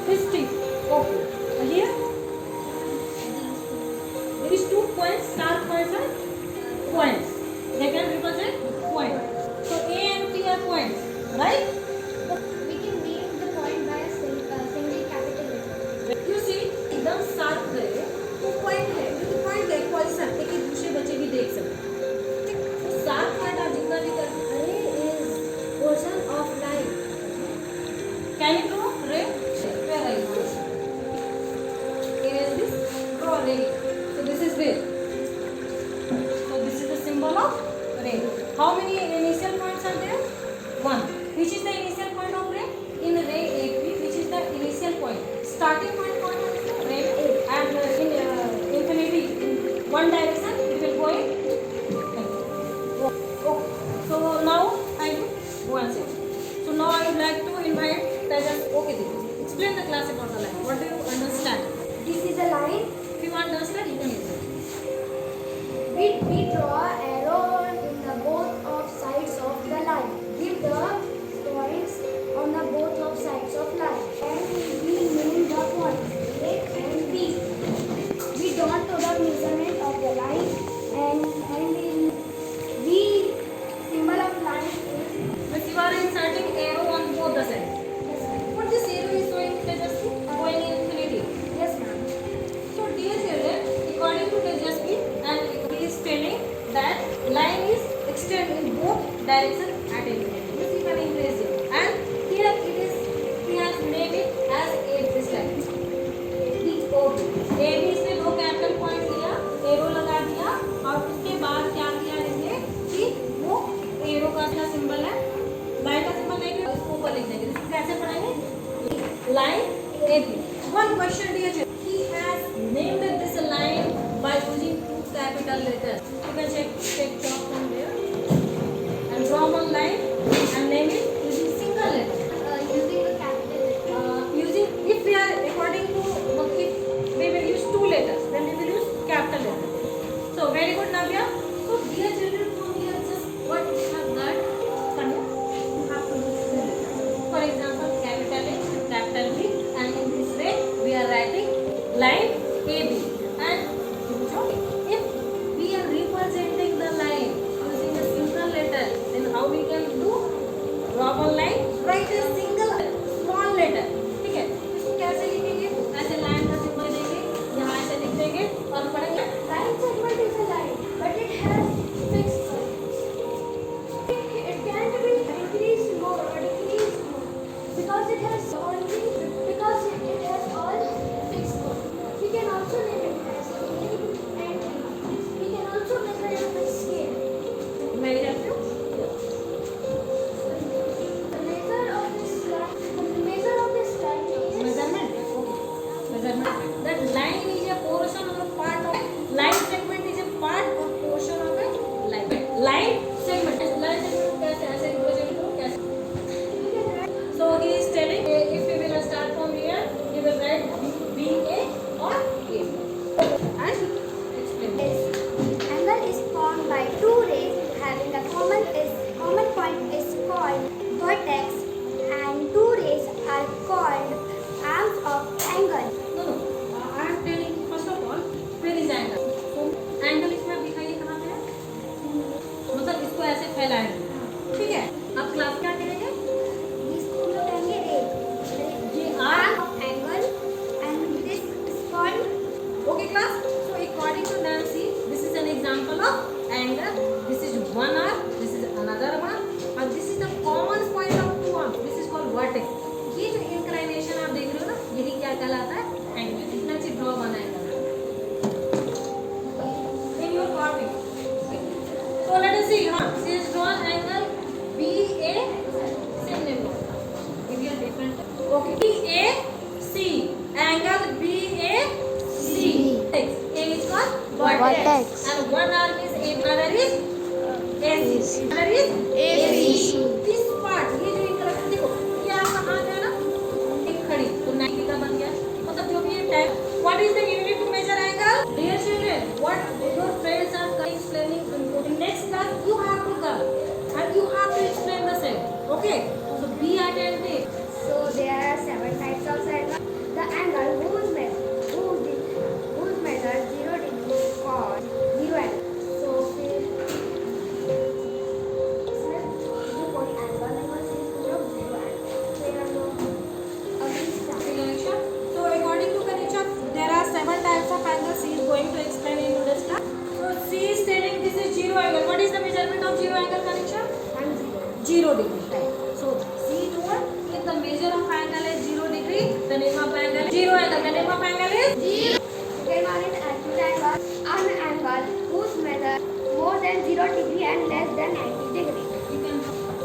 50. Okay. Here there is 2 points, star points are points. They can represent point. So A and P are points, right? We can name the point by a single capital letter. You see, एकदम sharp है, वो point है, क्योंकि point है, position एक एक दूसरे बच्चे भी देख सकते हैं। तो शार्प पॉइंट आप जितना भी कर Ray is portion of light. Can you draw ray? Where are you? Here is this. Draw ray. So this is ray. So this is the symbol of ray. How many initial points are there? 1. Which is the initial point of ray? In ray AP, which is the initial point? Starting point what is the ray? And in infinity, in one direction, it will go in. Okay. So now I do one second. So now I would like to invite Tejas. Okay, Didi. Explain the class about the line. What do you understand? This is a line. If you understand, you can use it. We draw arrow in the both of sides of the line. Give the points on the both of sides of line. And we name the points A and B. We don't know the measurement of the line and in B symbol of line is But you are inserting arrow on both the sides. What this arrow is showing? Tejas, going in infinity. yes ma'am. So dear children, according to Tejas, and he is telling that line is extended in both directions at infinity. This is an English, and here it is. He has made it as a this line. Each OB. AB से दो capital point दिया, arrow लगा दिया, और उसके बाद क्या किया इसने कि वो एरो का अपना सिंबल है, लाइन का सिंबल लेंगे, उसको ऊपर लिख देंगे। इसको कैसे पढ़ाएंगे? Line AB. One question, dear children. He has named this line by using 2 capital letters. You can take chalk from there and draw one line and name it using single letter. Using the capital letter. Using, if we are according to, if we will use 2 letters, then we will use capital letter. So very good, Navya. So dear children, from here just what we have got, Tanya, you have to use the letter. For example, capital A, capital B, and in this way we are writing line AB. And if we are representing the line using a single letter, then how we can do? Draw one line, write a single small letter. ठीक है? इसको कैसे लिखेंगे? ऐसे line का symbol देंगे, यहाँ ऐसे लिख देंगे और पढ़ेंगे। Line segment is a line, but it has fixed point. It can't be increased more or decreased more because it has all fixed point. We can also name it as A and B. We can also measure it with scale. May I help you? The measure of this line is Measurement. Measurement. That line is a portion of a part of line segment is a part or portion of a line. Line segment. Line segment कैसे ऐसे represent करो कैसे? we can write So he is telling if we will start from here, he will write B A or A and explain. this. Angle is formed by two rays having a common point is called vertex and two rays are called arms of angle. No, no. I am telling first of all where is angle. So angle इसमें आप दिखाइए कहाँ पे है? मतलब इसको ऐसे फैलाएंगे, ठीक है? अब क्लास क्या करेंगे? This हम लोग कहेंगे ray. ये Arm of angle and this is called Okay, class. So according to Nancy, this is an example of angle. This is one arm, this is another arm, and this is the common point of two arms. This is called vertex. ये जो inclination आप देख रहे हो ना, यही क्या कहलाता है? Angle. इतना सी draw one angle. In your copy. Okay. So let us see. She has drawn angle BA. Same name. Give you a different. Okay. BAC. Angle BAC. A is called vertex. And one arm is A, another is AC. Another is AC. This part, ये जो inclination देखो, ये आपका हाथ है ना, एक खड़ी, तो 90 का बन गया. मतलब जो भी ये type. What is the unit to measure angle? Dear children, what your friends are explaining in next class, you have to come and you have to explain the same. Okay? So be attentive. so there are 7 types of segment. the name of angle is zero angle. The name of angle is Second one is acute angle. An angle whose measure more than 0 degree and less than 90 degree.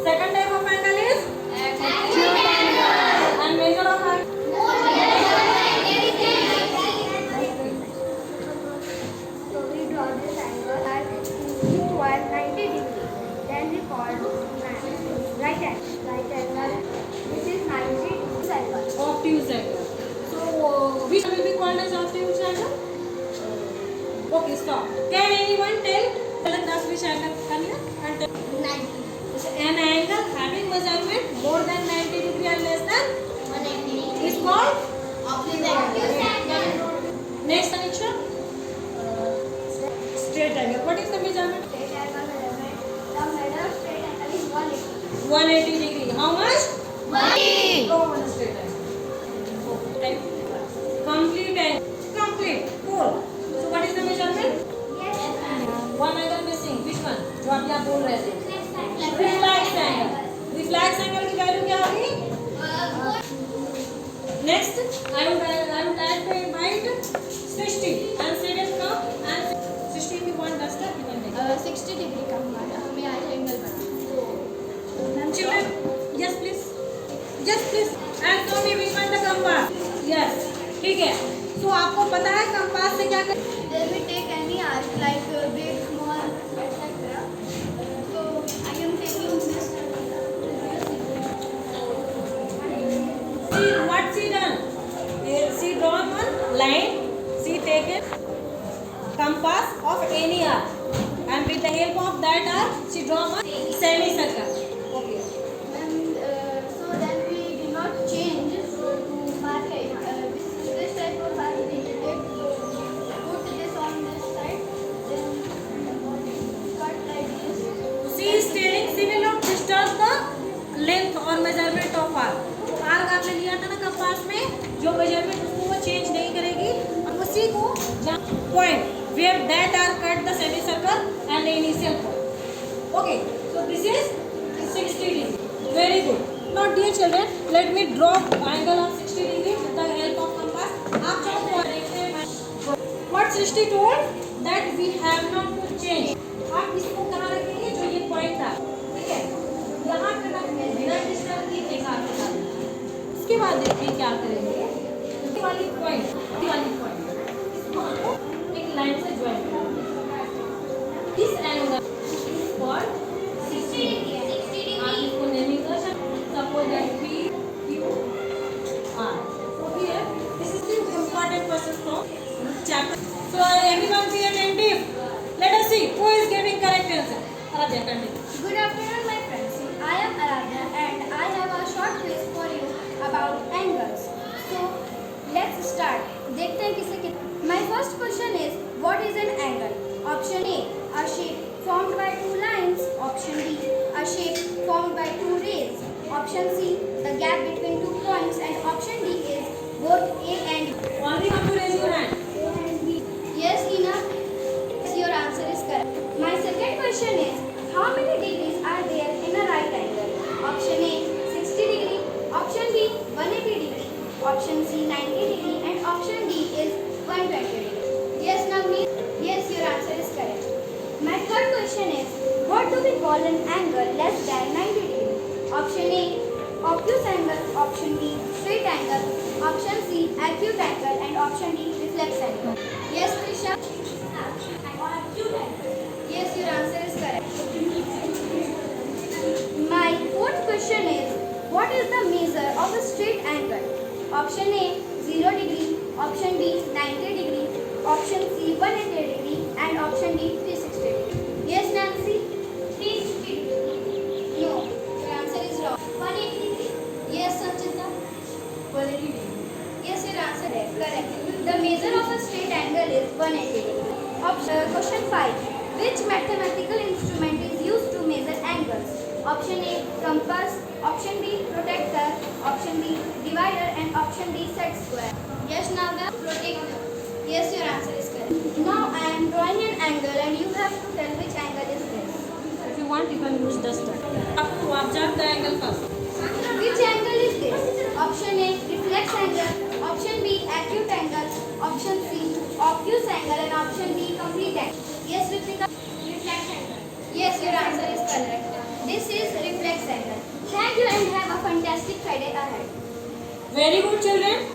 second type of angle is Acute angle. and measure of angle. So we draw this angle at equal 90 degree. Then we call right angle. Right angle. This is 90 angle. Obtuse angle. So which will be called as obtuse angle? Okay, stop. Can anyone tell us which angle? Come here and tell. 90. An angle having measurement more than 90 degree and less than 180 is called obtuse angle. next connection. Straight angle. What is the measurement? Straight angle measurement. The measure of straight angle is 180. 180 degree. How much? 180. Go on a straight angle. Type. Complete angle. Complete. Cool. So what is the measurement? Yes. One angle missing. Which one? जो अभी आप बोल रहे थे. Reflex angle. Reflex angle की value क्या होगी? Next, I would add the invite Srishti and Siddharth come and Srishti if you want duster you can make. 60 degree का हमें आज एंगल बना. Children, yes please. Yes please. And so we will find the compass. Yes. ठीक है. So आपको पता है compass से क्या कर? Then we take any arc like big, small, etc. So I am taking this. See what she done? She drawn one line. She taken compass of any arc, and with the help of that arc, she draw one semicircle. Okay. And so then we did not change to mark it. This type of arc we did it. Put this on this side. Then cut like this. She is telling she will not disturb the length or measurement of arc. तो arc आपने लिया था ना compass में, जो measurement उसको वो change नहीं करेगी, और उसी को point where that arc cut the semicircle and the initial point. Okay, so this is 60 degree. Very good. Now dear children, let me draw angle of 60 degree with the help of compass. आप चाहो तो देखते हैं. What Srishti told that we have not to change. आप इसको कहाँ रखेंगे जो ये पॉइंट था, ठीक है, यहाँ पे रखेंगे बिना डिस्टर्ब किए एक आगे का. उसके बाद देखिए क्या करेंगे. ये वाली पॉइंट इसको हमको एक लाइन से ज्वाइन करेंगे. This angle is called 60 degree. आप इसको नेमिंग कर सकते. Suppose that P Q R. So here this is the important question from chapter. So everyone be attentive. Let us see who is giving correct answer. Aradhya, continue. Good afternoon, my friends. I am Aradhya and I have a short quiz for you about angles. So let's start. देखते हैं किसे कितना. My first question is, what is an angle? Option A, a shape formed by two lines. Option B, a shape formed by two rays. Option C, the gap between 2 points. And option D is both A and B. Only have to raise your hand. Yes, Hina. Yes, your answer is correct. My second question is, how many degrees are there in a right angle? Option A, 60 degree. Option B, 180 degree. Option C, 90 degree. And option D is 120 degree. Yes, Navneet. Yes, your answer is correct. My third question is, what do we call an angle less than 90 degree? Option A, obtuse angle. Option B, straight angle. Option C, acute angle. And option D, reflex angle. Yes, Trisha. Yes, your answer is correct. My fourth question is, what is the measure of a straight angle? Option A, 0 degree. Option B, 90 degree. Option C, 180 degree. And option D, 360 degree. Yes, Nancy? 360 degree. No, your answer is wrong. 180 degree. Yes, Sanchita? 180 degree. Yes, your answer is correct. The measure of a straight angle is 180 degree. Question 5. Which mathematical instrument is used to measure angles? Option A, compass. Option B, protractor. Option B, divider. And option D, set square. Yes, Navya? Protractor. Yes, your answer is correct. Now I am drawing an angle and you have to tell which angle is this. If you want, you can use duster. Have to observe the angle first. Which angle is this? Option A, reflex reflex angle, option B acute angle, option C obtuse angle, and option D complete angle. Yes, Ritika. Reflex angle. Yes, your answer is correct. This is reflex angle. Thank you and have a fantastic Friday ahead. Very good, children.